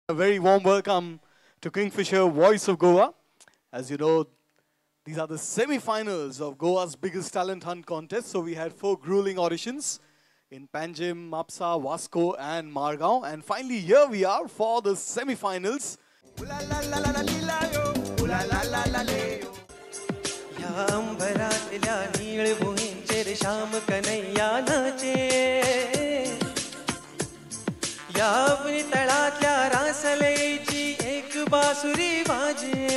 A very warm welcome to Kingfisher Voice of Goa. As you know, these are the semi-finals of Goa's biggest talent hunt contest. So we had 4 grueling auditions in Panjim, Mapsa, Vasco and Margao. And finally here we are for the semi-finals. यावनी तळातल्या रासलेची एक बासुरी वाजे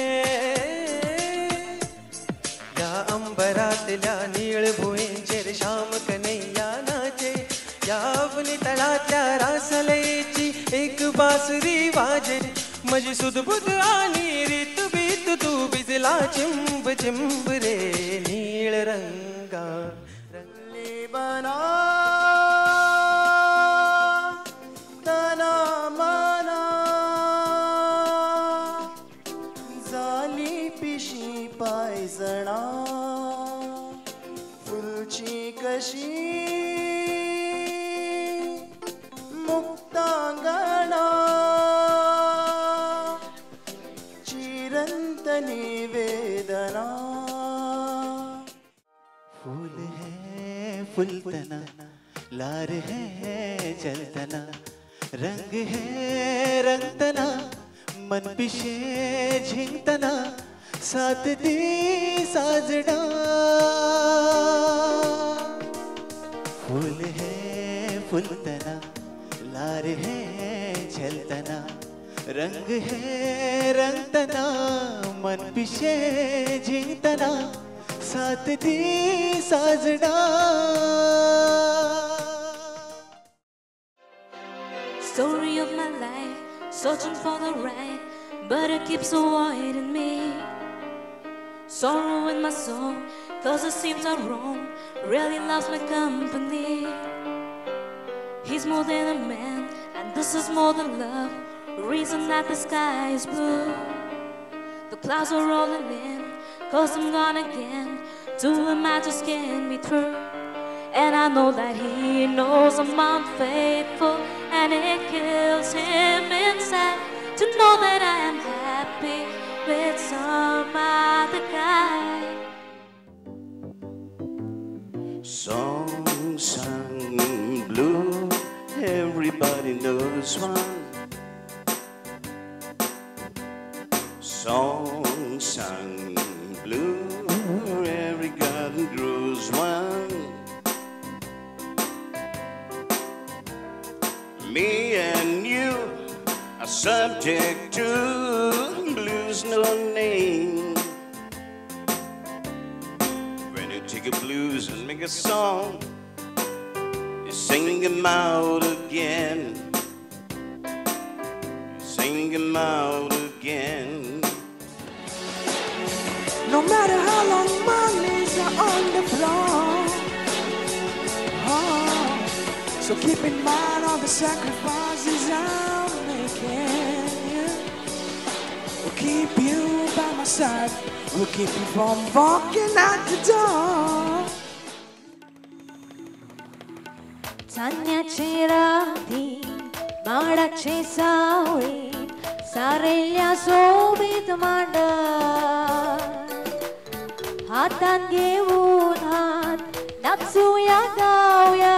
या अंबरातल्या नीळ भुईंचेर श्याम कन्हैया नाचे यावनी तळातल्या रासलेची एक बासुरी वाजे मजी सुदबुद आणि रीत बीत तू बिजला चिंब चिंब रे नीळ रंगा रंगले बना फुलची कशी मुक्तांगणा चिरंत निवेदना फूल है फुलतना लार है चलतना रंग है रंगतना मन पिशे झिंगतना साथ दी साजना फूल है फुलतना लार है झलतना रंग है रंगतना मन पिशे झिंगतना साथ दी साजना Story of my life, searching for the right, but it keeps avoiding me. Sorrow in my soul, cause it seems I'm wrong, really loves my company. He's more than a man, and this is more than love, reason that the sky is blue. The clouds are rolling in, cause I'm gone again, to him I just can't be true. And I know that he knows I'm unfaithful, and it kills him inside to know that I am happy with some other guy. Song sung blue, everybody knows one. Song sung blue, every garden grows one. Me and you are subject to blues no name. When you take a blues and make a song, you sing them out again. You sing them out again. No matter how long my knees are on the floor, so keep in mind all the sacrifices I'm making. We'll keep you by my side, we'll keep you from walking out the door. चांदण्याचे राती माडाचे सावळी सारेल्या सोबीत मांड हातात घेऊन हात नाचूया गाऊया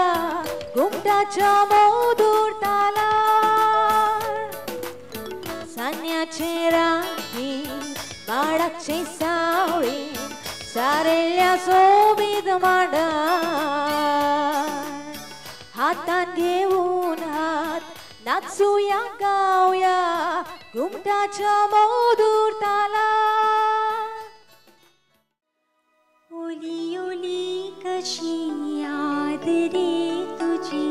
घुमटाच्या मधुर तालावर चांदण्याचे राती माडाचे सावळी सारेल्या सोबीत मांड हातात घेऊन हात नाचूया गाऊया घुमटाच्या मधुर तालावर ओली ओली कशी याद रे तुझी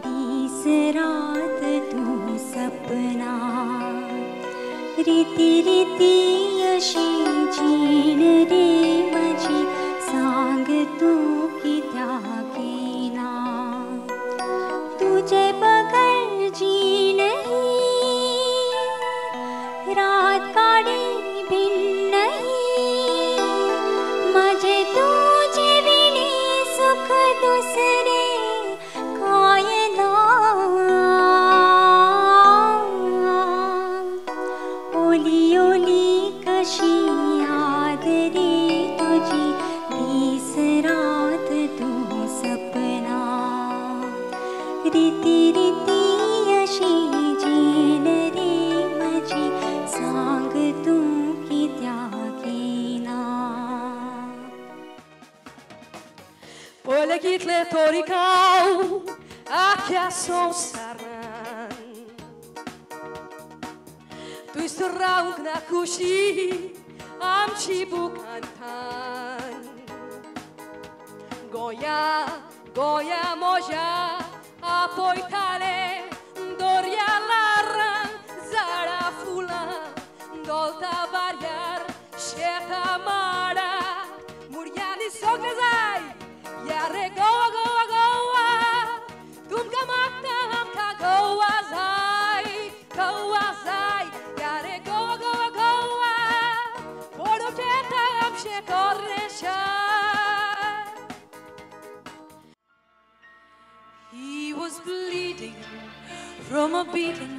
दिस रात तू सपना रीती रीती अशी जीण रे माझी सांग तू कित्या केना तुझे बघ तितिरिती अशी जीन रे माझी सांग तू कित्या केना Polekitले torikau akia sonsaran Tu isteraung na kushi amchi bukantan Goya, goya moja apoitale doria larra zara fula dolta variar sheta mara muriani sokazai yare goa goa goa tumka makta hamka goa zai yare goa goa goa podo teta amshe korresha He was bleeding from a beating.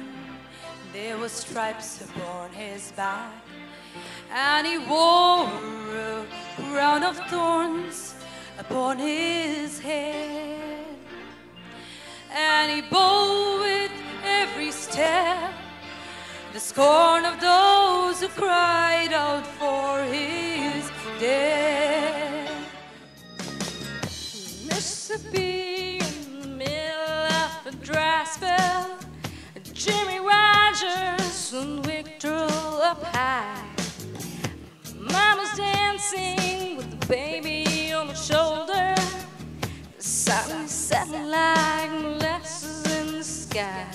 There were stripes upon his back, and he wore a crown of thorns upon his head. And he bore with every step the scorn of those who cried out for his death. Mississippi in the middle of a dry spell, Jimmy Rogers and Victor up high. Mama's dancing with the baby on her shoulder. The sun setting like molasses in the sky.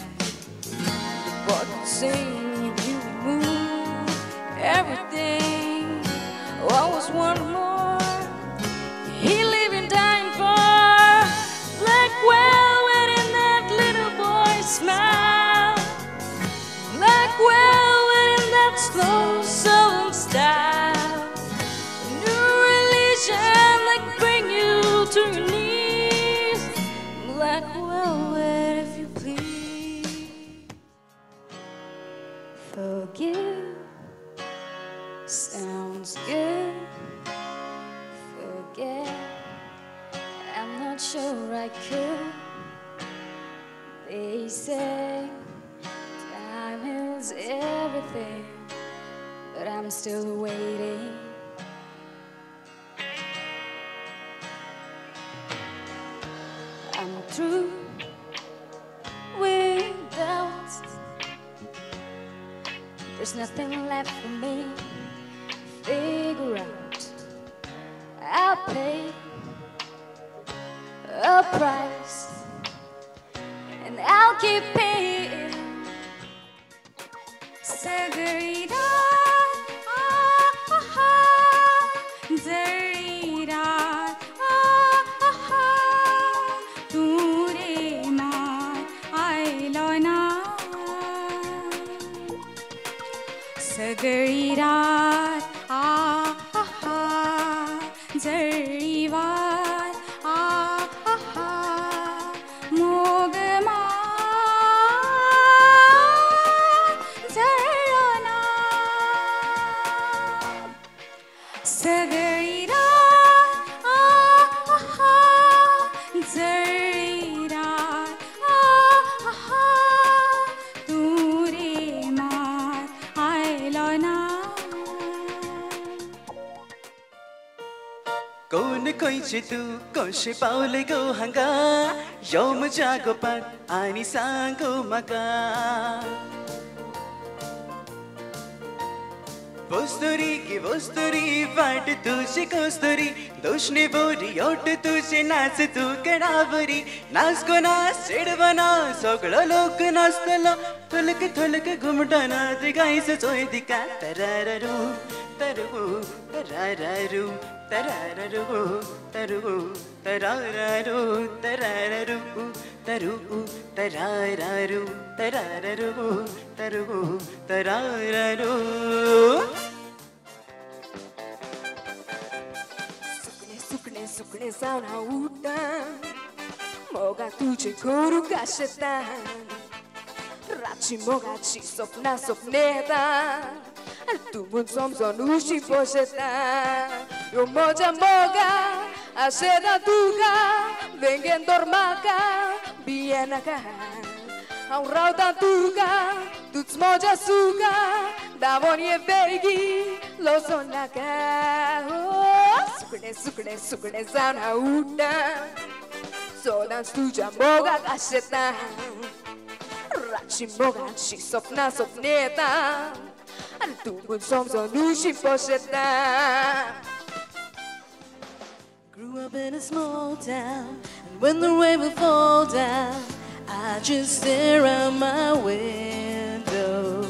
The boy could sing, you move everything. What was one more? He living dying for black velvet in that little boy's smile. Black velvet in that slow southern style. New religion that bring you to your knees. Black velvet if you please. Forgive sounds good. Forget, I'm not sure I could. They say time heals everything, but I'm still waiting. I'm through with doubts. There's nothing left for me to figure out. I'll pay a price, and I'll keep paying. Sagarita, zarita, ture maar ailo na. Sagarita, zarivat, mogma, zarona. Sagarita, zarita, ture maar ailo na. कौन कोई तू कौशे पावले गो हंगा यौम जागो पर आनी सांगो मगा वस्तुरी की वस्तुरी वाट तुझे कस्तुरी दोषने बोरी ओट तुझे नाच तू कडावरी नाच को नाच चिडवना सगळं लोक नाचतलो थुलक घुमटाना ते गायचं चोय दिका तरारू तरु तरारू तरारू तरु तरारू तरारू तरु तरारू तरारू तरु तरारू सुकणे सावना उठा मोगा तुझे करू काशता रातची मोगाची स्वप्नेता tu mun somson ushi posheta yo moja moga aseda tuga vengen dormaka bienaka. Hawn rautan tuga, tuts moja suga, davon je vergi, losonaka. Sukde, sukde sana uda, sodan stuja moga kaseta. Rachi moga shi sopna sopneta, al tubun somso nushi posheta. Grew up in a small town, and when the rain would fall down, I just stare out my window,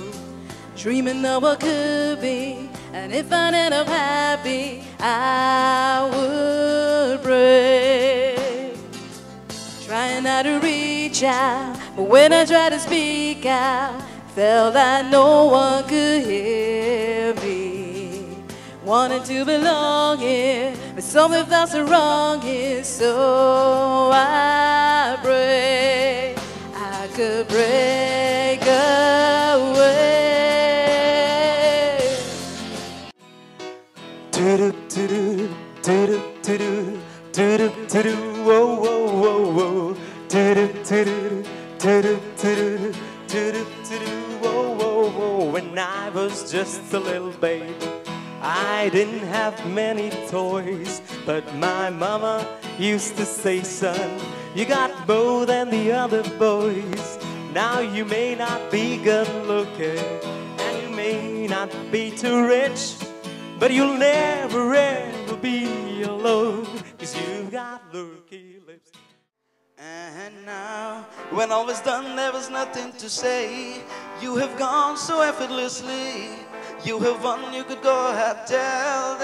dreaming of what could be. And if I'd end up happy, I would pray, trying not to reach out. But when I tried to speak out, felt that no one could hear me. Wanted to belong here, but something felt so wrong here. So I pray I could break away. Do do do do do do do do do whoa whoa whoa whoa do do do do do do do do whoa whoa whoa. When I was just a little baby, I didn't have many toys, but my mama used to say, son, you got more than the other boys. Now you may not be good looking, and you may not be too rich, but you'll never ever be alone, 'cause you've got lurky lips. And now, when all was done, there was nothing to say. You have gone so effortlessly. You have won, you could go ahead, tell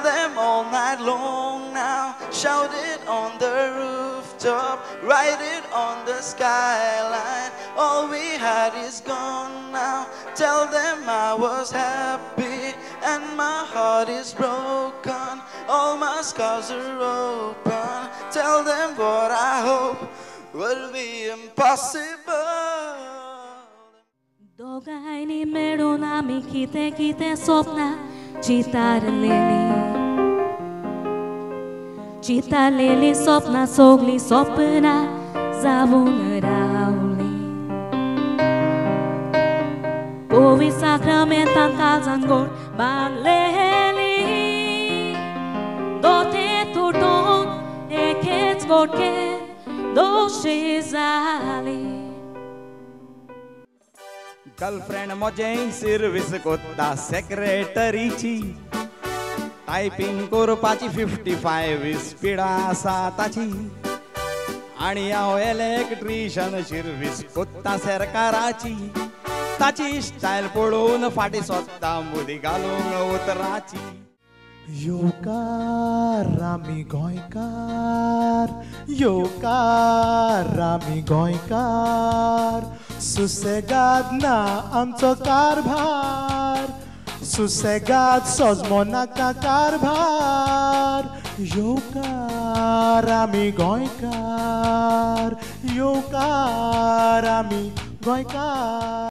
them all night long now. Shout it on the rooftop, write it on the skyline. All we had is gone now. Tell them I was happy and my heart is broken. All my scars are open. Tell them what I hope will be impossible. Dogaini मेरो नामी किते किते स्वप्न चितालेली स्वप्न सोगली स्वप्न जाबुन राउली Povi sacramentan kazangor banleli Dote turdon eket gorke doshizali girlfriend म्हजें सर्विस कोत्ता सेक्रेटरीची टायपिंग करपाची 55 स्पीड आसा ताची आनी हांव इलेक्ट्रिशियन सर्विस कोत्ता सरकाराची ताची स्टायल पळोवन फाटी सोदता मुदी घालूंक उतराची येवकार आमी गोंयकार येवकार आमी गोंयकार सुसेगाद ना आमचो कारभार सुसेगाद सोजमो नाका कारभार येवकार आमी गोंयकार येवकार आमी गोंयकार